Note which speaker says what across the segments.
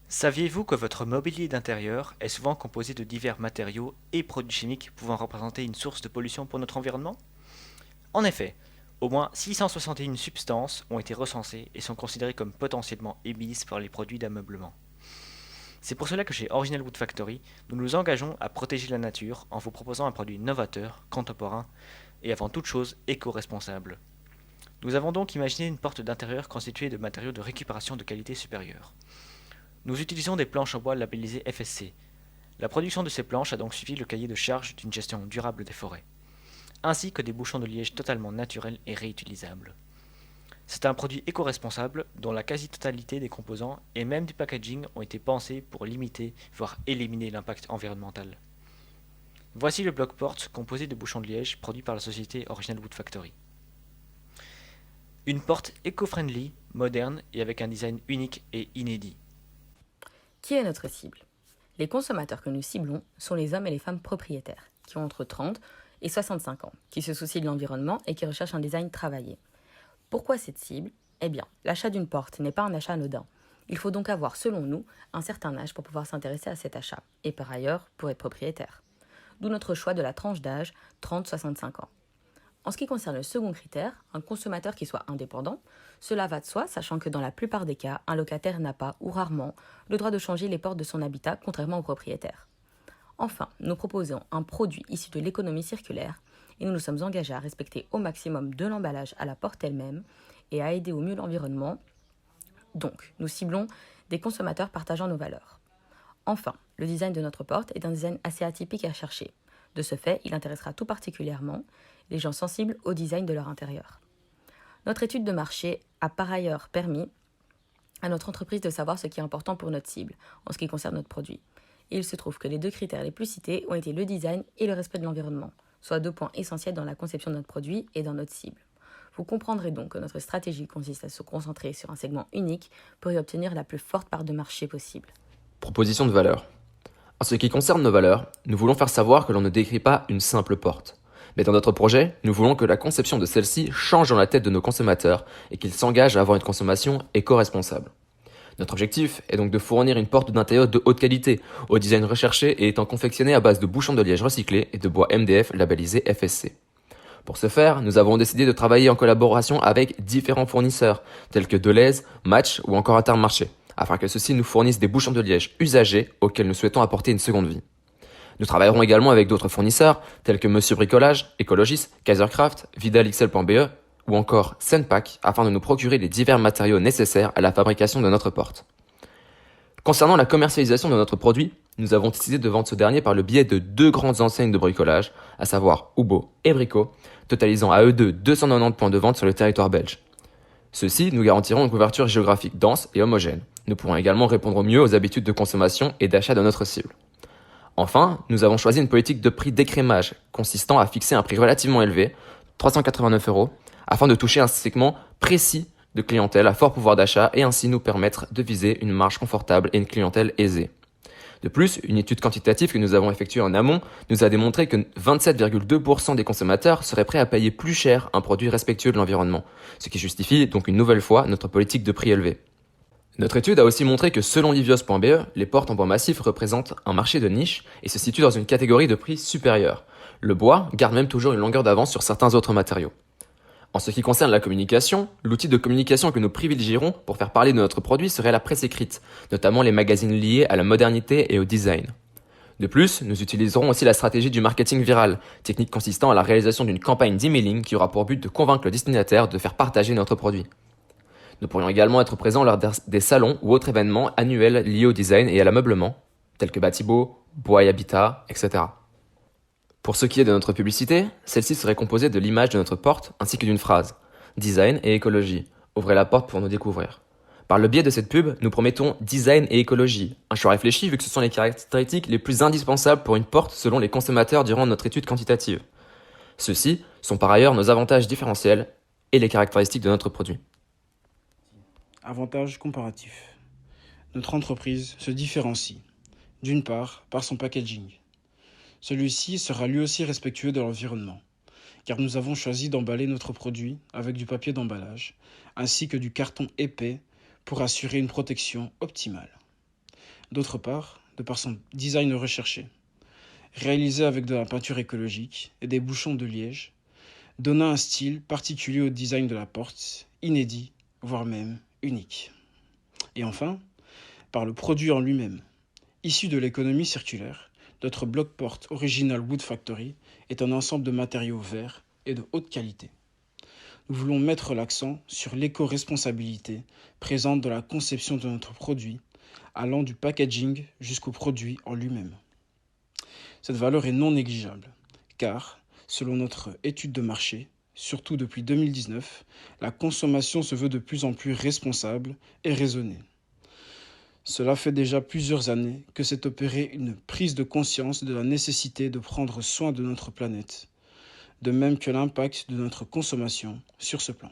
Speaker 1: Saviez-vous que votre mobilier d'intérieur est souvent composé de divers matériaux et produits chimiques pouvant représenter une source de pollution pour notre environnement? En effet, au moins 661 substances ont été recensées et sont considérées comme potentiellement émises par les produits d'ameublement. C'est pour cela que chez Original Wood Factory, nous nous engageons à protéger la nature en vous proposant un produit novateur, contemporain et avant toute chose éco-responsable. Nous avons donc imaginé une porte d'intérieur constituée de matériaux de récupération de qualité supérieure. Nous utilisons des planches en bois labellisées FSC. La production de ces planches a donc suivi le cahier de charge d'une gestion durable des forêts, ainsi que des bouchons de liège totalement naturels et réutilisables. C'est un produit éco-responsable dont la quasi-totalité des composants et même du packaging ont été pensés pour limiter, voire éliminer l'impact environnemental. Voici le bloc porte composé de bouchons de liège produits par la société Original Wood Factory. Une porte éco-friendly, moderne et avec un design unique et inédit.
Speaker 2: Qui est notre cible? Les consommateurs que nous ciblons sont les hommes et les femmes propriétaires, qui ont entre 30 et 65 ans, qui se soucient de l'environnement et qui recherchent un design travaillé. Pourquoi cette cible? Eh bien, l'achat d'une porte n'est pas un achat anodin. Il faut donc avoir, selon nous, un certain âge pour pouvoir s'intéresser à cet achat, et par ailleurs, pour être propriétaire. D'où notre choix de la tranche d'âge 30-65 ans. En ce qui concerne le second critère, un consommateur qui soit indépendant, cela va de soi, sachant que dans la plupart des cas, un locataire n'a pas, ou rarement, le droit de changer les portes de son habitat, contrairement au propriétaire. Enfin, nous proposons un produit issu de l'économie circulaire et nous nous sommes engagés à respecter au maximum de l'emballage à la porte elle-même et à aider au mieux l'environnement. Donc, nous ciblons des consommateurs partageant nos valeurs. Enfin, le design de notre porte est un design assez atypique à chercher. De ce fait, il intéressera tout particulièrement les gens sensibles au design de leur intérieur. Notre étude de marché a par ailleurs permis à notre entreprise de savoir ce qui est important pour notre cible en ce qui concerne notre produit. Et il se trouve que les deux critères les plus cités ont été le design et le respect de l'environnement, soit deux points essentiels dans la conception de notre produit et dans notre cible. Vous comprendrez donc que notre stratégie consiste à se concentrer sur un segment unique pour y obtenir la plus forte part de marché possible.
Speaker 3: Proposition de valeur. En ce qui concerne nos valeurs, nous voulons faire savoir que l'on ne décrit pas une simple porte. Mais dans notre projet, nous voulons que la conception de celle-ci change dans la tête de nos consommateurs et qu'ils s'engagent à avoir une consommation éco-responsable. Notre objectif est donc de fournir une porte d'intérieur de haute qualité, au design recherché et étant confectionnée à base de bouchons de liège recyclés et de bois MDF labellisé FSC. Pour ce faire, nous avons décidé de travailler en collaboration avec différents fournisseurs, tels que Deleuze, Match ou encore Intermarché, afin que ceux-ci nous fournissent des bouchons de liège usagés auxquels nous souhaitons apporter une seconde vie. Nous travaillerons également avec d'autres fournisseurs, tels que Monsieur Bricolage, Ecologis, Kaisercraft, VidalXL.be ou encore Senpak, afin de nous procurer les divers matériaux nécessaires à la fabrication de notre porte. Concernant la commercialisation de notre produit, nous avons décidé de vendre ce dernier par le biais de deux grandes enseignes de bricolage, à savoir Hubo et Brico, totalisant à eux deux 290 points de vente sur le territoire belge. Ceux-ci nous garantiront une couverture géographique dense et homogène. Nous pourrons également répondre au mieux aux habitudes de consommation et d'achat de notre cible. Enfin, nous avons choisi une politique de prix d'écrémage, consistant à fixer un prix relativement élevé, 389 €, afin de toucher un segment précis de clientèle à fort pouvoir d'achat et ainsi nous permettre de viser une marge confortable et une clientèle aisée. De plus, une étude quantitative que nous avons effectuée en amont nous a démontré que 27,2% des consommateurs seraient prêts à payer plus cher un produit respectueux de l'environnement, ce qui justifie donc une nouvelle fois notre politique de prix élevé. Notre étude a aussi montré que selon livios.be, les portes en bois massif représentent un marché de niche et se situent dans une catégorie de prix supérieure. Le bois garde même toujours une longueur d'avance sur certains autres matériaux. En ce qui concerne la communication, l'outil de communication que nous privilégierons pour faire parler de notre produit serait la presse écrite, notamment les magazines liés à la modernité et au design. De plus, nous utiliserons aussi la stratégie du marketing viral, technique consistant à la réalisation d'une campagne d'emailing qui aura pour but de convaincre le destinataire de faire partager notre produit. Nous pourrions également être présents lors des salons ou autres événements annuels liés au design et à l'ameublement, tels que Batibo, Bois et Habitat, etc. Pour ce qui est de notre publicité, celle-ci serait composée de l'image de notre porte ainsi que d'une phrase « Design et écologie. Ouvrez la porte pour nous découvrir ». Par le biais de cette pub, nous promettons design et écologie, un choix réfléchi vu que ce sont les caractéristiques les plus indispensables pour une porte selon les consommateurs durant notre étude quantitative. Ceux-ci sont par ailleurs nos avantages différentiels et les caractéristiques de notre produit.
Speaker 4: Avantages comparatifs. Notre entreprise se différencie, d'une part, par son packaging. Celui-ci sera lui aussi respectueux de l'environnement, car nous avons choisi d'emballer notre produit avec du papier d'emballage, ainsi que du carton épais pour assurer une protection optimale. D'autre part, de par son design recherché, réalisé avec de la peinture écologique et des bouchons de liège, donnant un style particulier au design de la porte, inédit, voire même unique. Et enfin, par le produit en lui-même. Issu de l'économie circulaire, notre bloc-porte Original Wood Factory est un ensemble de matériaux verts et de haute qualité. Nous voulons mettre l'accent sur l'éco-responsabilité présente dans la conception de notre produit, allant du packaging jusqu'au produit en lui-même. Cette valeur est non négligeable, car, selon notre étude de marché, surtout depuis 2019, la consommation se veut de plus en plus responsable et raisonnée. Cela fait déjà plusieurs années que s'est opérée une prise de conscience de la nécessité de prendre soin de notre planète, de même que l'impact de notre consommation sur ce plan.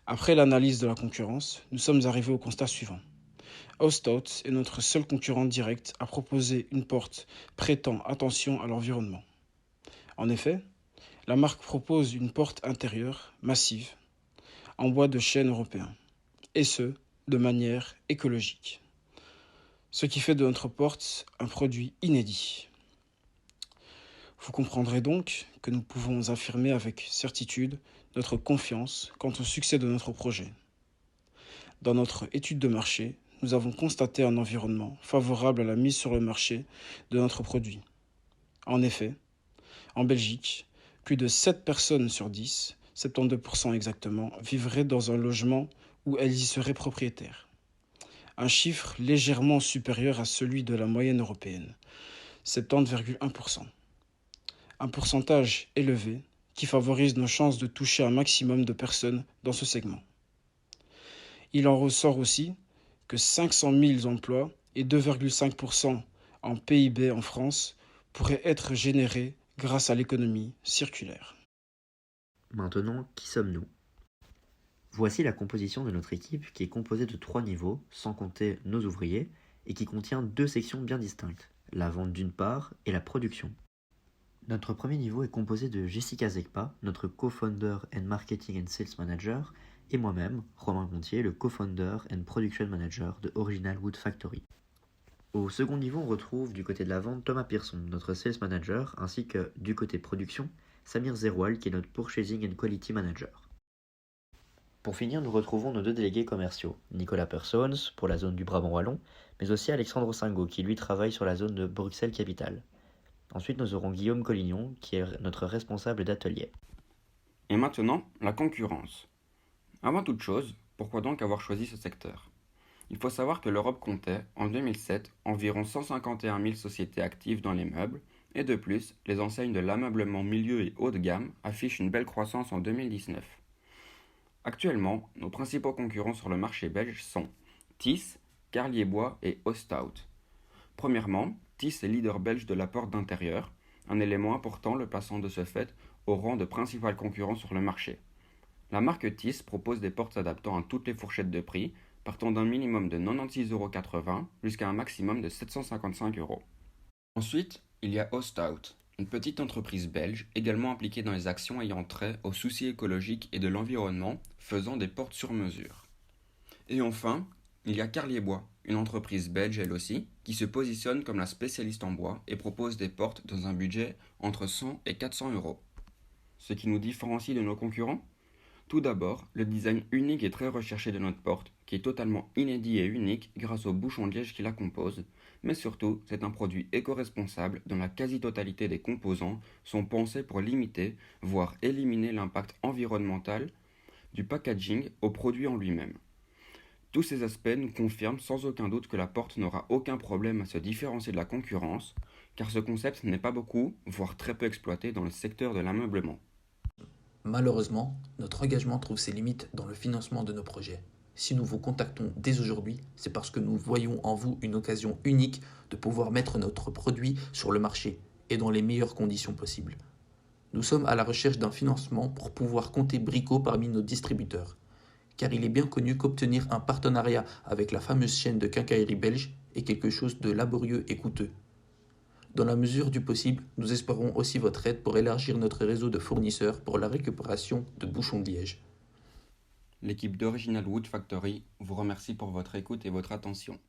Speaker 4: Après l'analyse de la concurrence, nous sommes arrivés au constat suivant. Ostout est notre seul concurrent direct à proposer une porte prêtant attention à l'environnement. En effet, la marque propose une porte intérieure massive en bois de chêne européen, et ce, de manière écologique. Ce qui fait de notre porte un produit inédit. Vous comprendrez donc que nous pouvons affirmer avec certitude notre confiance quant au succès de notre projet. Dans notre étude de marché, nous avons constaté un environnement favorable à la mise sur le marché de notre produit. En effet, en Belgique, plus de 7 personnes sur 10, 72% exactement, vivraient dans un logement où elles y seraient propriétaires. Un chiffre légèrement supérieur à celui de la moyenne européenne, 70,1%. Un pourcentage élevé qui favorise nos chances de toucher un maximum de personnes dans ce segment. Il en ressort aussi que 500 000 emplois et 2,5% en PIB en France pourraient être générés grâce à l'économie circulaire.
Speaker 5: Maintenant, qui sommes-nous ? Voici la composition de notre équipe qui est composée de 3 niveaux, sans compter nos ouvriers, et qui contient 2 sections bien distinctes, la vente d'une part et la production. Notre premier niveau est composé de Jessica Zegpa, notre co-founder and marketing and sales manager, et moi-même, Romain Gontier, le co-founder and production manager de Original Wood Factory. Au second niveau, on retrouve du côté de la vente Thomas Pearson, notre sales manager, ainsi que du côté production, Samir Zeroual, qui est notre purchasing and quality manager. Pour finir, nous retrouvons nos 2 délégués commerciaux, Nicolas Persons pour la zone du Brabant Wallon, mais aussi Alexandre Singo qui lui travaille sur la zone de Bruxelles-Capitale. Ensuite, nous aurons Guillaume Collignon qui est notre responsable d'atelier.
Speaker 6: Et maintenant, la concurrence. Avant toute chose, pourquoi donc avoir choisi ce secteur ? Il faut savoir que l'Europe comptait, en 2007, environ 151 000 sociétés actives dans les meubles, et de plus, les enseignes de l'ameublement milieu et haut de gamme affichent une belle croissance en 2019. Actuellement, nos principaux concurrents sur le marché belge sont Thysse, Carlier-Bois et Ostout. Premièrement, Thysse est leader belge de la porte d'intérieur, un élément important le plaçant de ce fait au rang de principal concurrent sur le marché. La marque Thysse propose des portes s'adaptant à toutes les fourchettes de prix, partant d'un minimum de 96,80 € jusqu'à un maximum de 755 €. Ensuite, il y a Ostout, une petite entreprise belge également impliquée dans les actions ayant trait aux soucis écologiques et de l'environnement, faisant des portes sur mesure. Et enfin, il y a Carlier-Bois, une entreprise belge elle aussi, qui se positionne comme la spécialiste en bois et propose des portes dans un budget entre 100 et 400 €. Ce qui nous différencie de nos concurrents ? Tout d'abord, le design unique et très recherché de notre porte, qui est totalement inédit et unique grâce aux bouchons de liège qui la composent, mais surtout, c'est un produit éco-responsable dont la quasi-totalité des composants sont pensés pour limiter, voire éliminer l'impact environnemental du packaging au produit en lui-même. Tous ces aspects nous confirment sans aucun doute que la porte n'aura aucun problème à se différencier de la concurrence, car ce concept n'est pas beaucoup, voire très peu exploité dans le secteur de l'ameublement.
Speaker 7: Malheureusement, notre engagement trouve ses limites dans le financement de nos projets. Si nous vous contactons dès aujourd'hui, c'est parce que nous voyons en vous une occasion unique de pouvoir mettre notre produit sur le marché et dans les meilleures conditions possibles. Nous sommes à la recherche d'un financement pour pouvoir compter Brico parmi nos distributeurs, car il est bien connu qu'obtenir un partenariat avec la fameuse chaîne de quincaillerie belge est quelque chose de laborieux et coûteux. Dans la mesure du possible, nous espérons aussi votre aide pour élargir notre réseau de fournisseurs pour la récupération de bouchons de liège.
Speaker 6: L'équipe d'Original Wood Factory vous remercie pour votre écoute et votre attention.